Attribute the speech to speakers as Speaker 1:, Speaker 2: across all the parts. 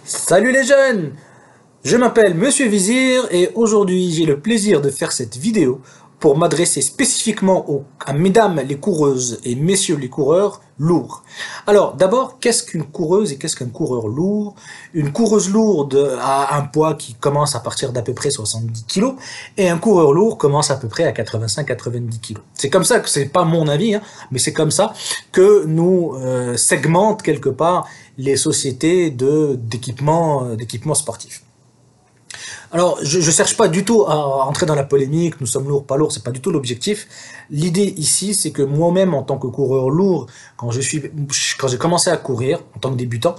Speaker 1: Salut les jeunes! Je m'appelle Monsieur Vizir et aujourd'hui j'ai le plaisir de faire cette vidéo pour m'adresser spécifiquement à mesdames les coureuses et messieurs les coureurs lourds. Alors d'abord, qu'est-ce qu'une coureuse et qu'est-ce qu'un coureur lourd? Une coureuse lourde a un poids qui commence à partir d'à peu près 70 kg et un coureur lourd commence à peu près à 85-90 kg. C'est comme ça que, c'est pas mon avis, hein, mais c'est comme ça que nous segmentent quelque part les sociétés d'équipements sportifs. Alors, je ne cherche pas du tout à entrer dans la polémique, nous sommes lourds, pas lourds, c'est pas du tout l'objectif. L'idée ici, c'est que moi-même, en tant que coureur lourd, quand j'ai commencé à courir, en tant que débutant,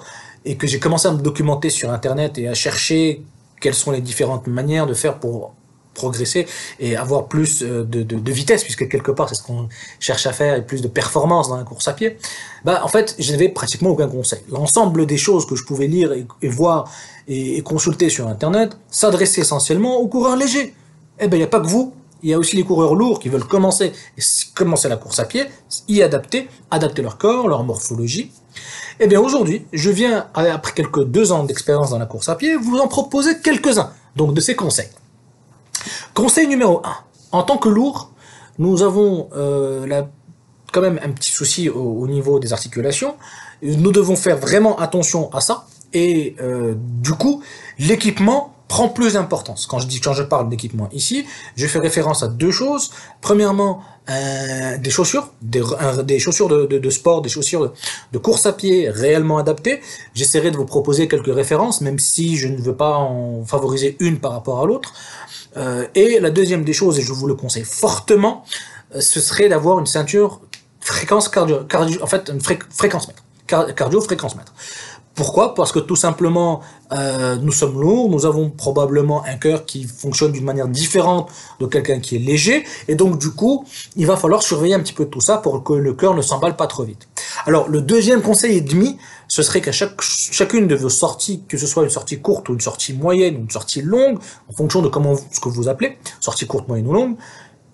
Speaker 1: et que j'ai commencé à me documenter sur Internet et à chercher quelles sont les différentes manières de faire pour progresser et avoir plus de vitesse, puisque quelque part c'est ce qu'on cherche à faire, et plus de performance dans la course à pied, bah en fait je n'avais pratiquement aucun conseil. L'ensemble des choses que je pouvais lire et voir et consulter sur Internet s'adressaient essentiellement aux coureurs légers. Eh ben il n'y a pas que vous, il y a aussi les coureurs lourds qui veulent commencer la course à pied, adapter leur corps, leur morphologie. Eh bien aujourd'hui, je viens, après quelques 2 ans d'expérience dans la course à pied, vous en proposer quelques-uns donc de ces conseils. Conseil numéro 1. En tant que lourd, nous avons quand même un petit souci au niveau des articulations. Nous devons faire vraiment attention à ça. Et du coup, l'équipement prend plus d'importance. Quand je parle d'équipement ici, je fais référence à 2 choses. Premièrement, des chaussures, des chaussures de sport, des chaussures de course à pied réellement adaptées. J'essaierai de vous proposer quelques références, même si je ne veux pas en favoriser une par rapport à l'autre. Et la deuxième des choses, et je vous le conseille fortement, ce serait d'avoir une ceinture fréquence fréquence mètre. Cardio-fréquence mètre. Pourquoi? Parce que tout simplement, nous sommes lourds, nous avons probablement un cœur qui fonctionne d'une manière différente de quelqu'un qui est léger, et donc du coup, il va falloir surveiller un petit peu tout ça pour que le cœur ne s'emballe pas trop vite. Alors, le deuxième conseil et demi, ce serait qu'à chacune de vos sorties, que ce soit une sortie courte ou une sortie moyenne ou une sortie longue, en fonction de ce que vous appelez, sortie courte, moyenne ou longue,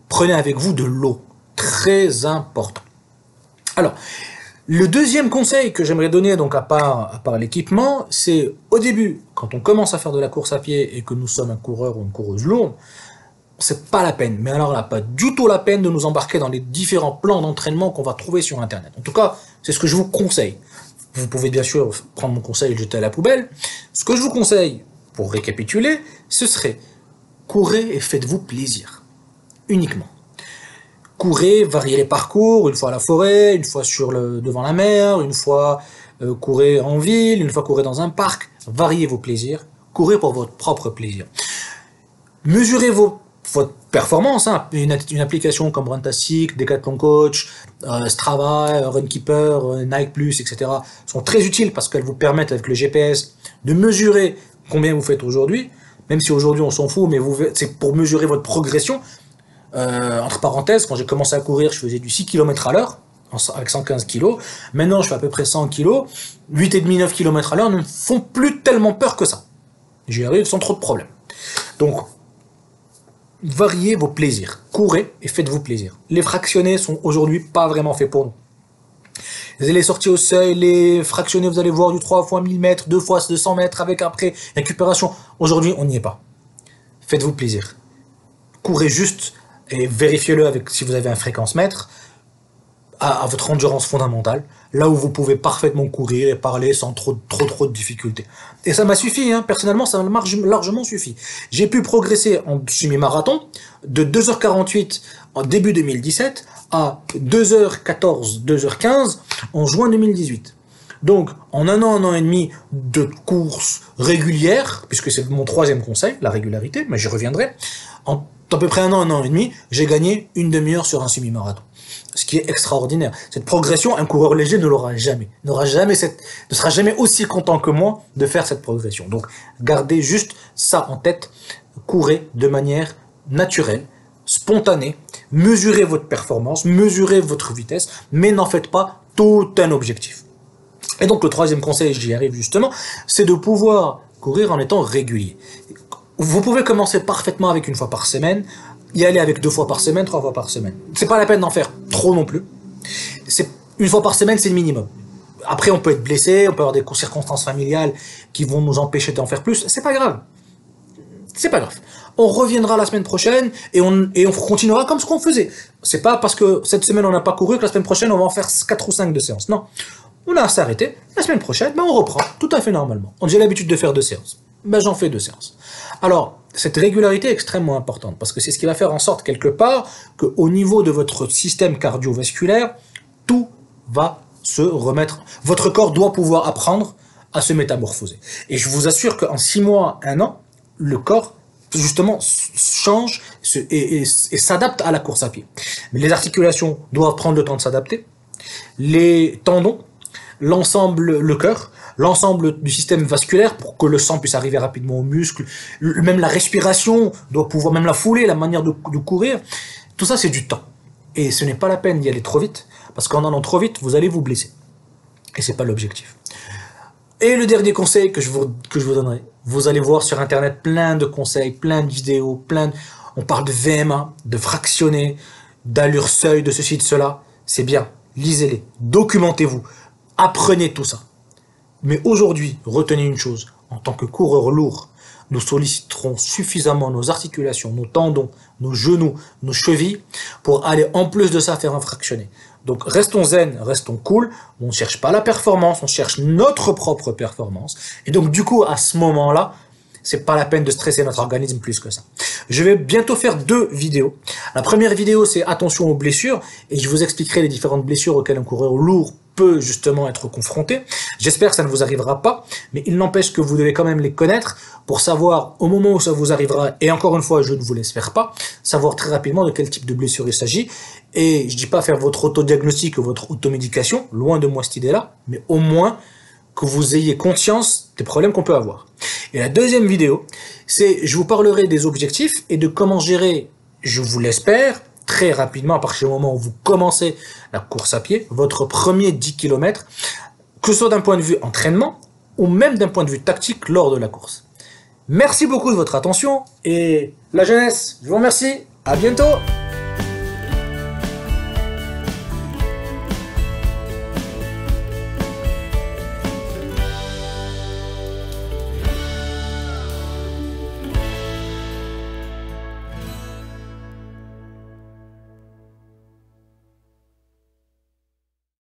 Speaker 1: prenez avec vous de l'eau. Très important. Alors, le deuxième conseil que j'aimerais donner, donc à part l'équipement, c'est au début, quand on commence à faire de la course à pied et que nous sommes un coureur ou une coureuse lourde, c'est pas la peine, mais alors là, pas du tout la peine de nous embarquer dans les différents plans d'entraînement qu'on va trouver sur Internet. En tout cas, c'est ce que je vous conseille. Vous pouvez bien sûr prendre mon conseil et le jeter à la poubelle. Ce que je vous conseille, pour récapituler, ce serait courez et faites-vous plaisir. Uniquement. Courez, variez les parcours, une fois à la forêt, une fois devant la mer, une fois courez en ville, une fois courez dans un parc. Variez vos plaisirs, courez pour votre propre plaisir. Mesurez votre performance, hein. Une application comme Runtastic, Decathlon Coach, Strava, Runkeeper, Nike Plus, etc. sont très utiles parce qu'elles vous permettent avec le GPS de mesurer combien vous faites aujourd'hui, même si aujourd'hui on s'en fout, mais c'est pour mesurer votre progression. Entre parenthèses, quand j'ai commencé à courir, je faisais du 6 km à l'heure, avec 115 kg. Maintenant, je fais à peu près 100 kg. 8,5-9 km à l'heure ne me font plus tellement peur que ça. J'y arrive sans trop de problèmes. Donc, variez vos plaisirs. Courez et faites-vous plaisir. Les fractionnés sont aujourd'hui pas vraiment faits pour nous. Les sorties au seuil, les fractionnés, vous allez voir du 3 fois 1000 mètres, 2 fois 200 mètres avec après récupération. Aujourd'hui, on n'y est pas. Faites-vous plaisir. Courez juste et vérifiez-le si vous avez un fréquence mètre à votre endurance fondamentale, là où vous pouvez parfaitement courir et parler sans trop de difficultés. Et ça m'a suffi, hein. Personnellement, ça m'a largement suffi. J'ai pu progresser en semi-marathon de 2h48 en début 2017 à 2h14, 2h15 en juin 2018. Donc, en un an et demi de course régulière, puisque c'est mon 3e conseil, la régularité, mais j'y reviendrai, en à peu près un an et demi, j'ai gagné une demi-heure sur un semi-marathon. Ce qui est extraordinaire. Cette progression, un coureur léger ne l'aura jamais. Ne sera jamais aussi content que moi de faire cette progression. Donc, gardez juste ça en tête. Courez de manière naturelle, spontanée. Mesurez votre performance, mesurez votre vitesse, mais n'en faites pas tout un objectif. Et donc, le 3e conseil, j'y arrive justement, c'est de pouvoir courir en étant régulier. Vous pouvez commencer parfaitement avec 1 fois par semaine, y aller avec 2 fois par semaine, 3 fois par semaine. C'est pas la peine d'en faire trop non plus. 1 fois par semaine, c'est le minimum. Après, on peut être blessé, on peut avoir des circonstances familiales qui vont nous empêcher d'en faire plus. C'est pas grave. C'est pas grave. On reviendra la semaine prochaine et on continuera comme ce qu'on faisait. C'est pas parce que cette semaine on n'a pas couru que la semaine prochaine on va en faire 4 ou 5 de séances. Non. On a à s'arrêter. La semaine prochaine, ben on reprend tout à fait normalement. J'ai l'habitude de faire 2 séances. Ben j'en fais 2 séances. Alors, cette régularité est extrêmement importante parce que c'est ce qui va faire en sorte quelque part qu'au niveau de votre système cardiovasculaire, tout va se remettre. Votre corps doit pouvoir apprendre à se métamorphoser. Et je vous assure qu'en 6 mois, 1 an, le corps justement change et s'adapte à la course à pied. Mais les articulations doivent prendre le temps de s'adapter. Les tendons, l'ensemble, le cœur, l'ensemble du système vasculaire pour que le sang puisse arriver rapidement aux muscles, même la respiration doit pouvoir, même la foulée, la manière de courir, tout ça c'est du temps. Et ce n'est pas la peine d'y aller trop vite, parce qu'en allant trop vite, vous allez vous blesser. Et c'est pas l'objectif. Et le dernier conseil que je vous donnerai, vous allez voir sur internet plein de conseils, plein de vidéos, on parle de VMA, de fractionné, d'allure seuil, de ceci, de cela. C'est bien, lisez-les, documentez-vous, apprenez tout ça. Mais aujourd'hui, retenez une chose, en tant que coureur lourd, nous solliciterons suffisamment nos articulations, nos tendons, nos genoux, nos chevilles, pour aller en plus de ça faire un fractionné. Donc restons zen, restons cool, on ne cherche pas la performance, on cherche notre propre performance. Et donc du coup, à ce moment-là, c'est pas la peine de stresser notre organisme plus que ça. Je vais bientôt faire 2 vidéos. La première vidéo, c'est attention aux blessures, et je vous expliquerai les différentes blessures auxquelles un coureur lourd peut justement être confronté. J'espère que ça ne vous arrivera pas, mais il n'empêche que vous devez quand même les connaître pour savoir au moment où ça vous arrivera, et encore une fois, je ne vous l'espère pas, savoir très rapidement de quel type de blessure il s'agit. Et je dis pas faire votre autodiagnostic ou votre automédication, loin de moi cette idée-là, mais au moins que vous ayez conscience des problèmes qu'on peut avoir. Et la deuxième vidéo, c'est je vous parlerai des objectifs et de comment gérer, je vous l'espère, très rapidement, à partir du moment où vous commencez la course à pied, votre premier 10 km, que ce soit d'un point de vue entraînement ou même d'un point de vue tactique lors de la course. Merci beaucoup de votre attention et la jeunesse, je vous remercie, à bientôt.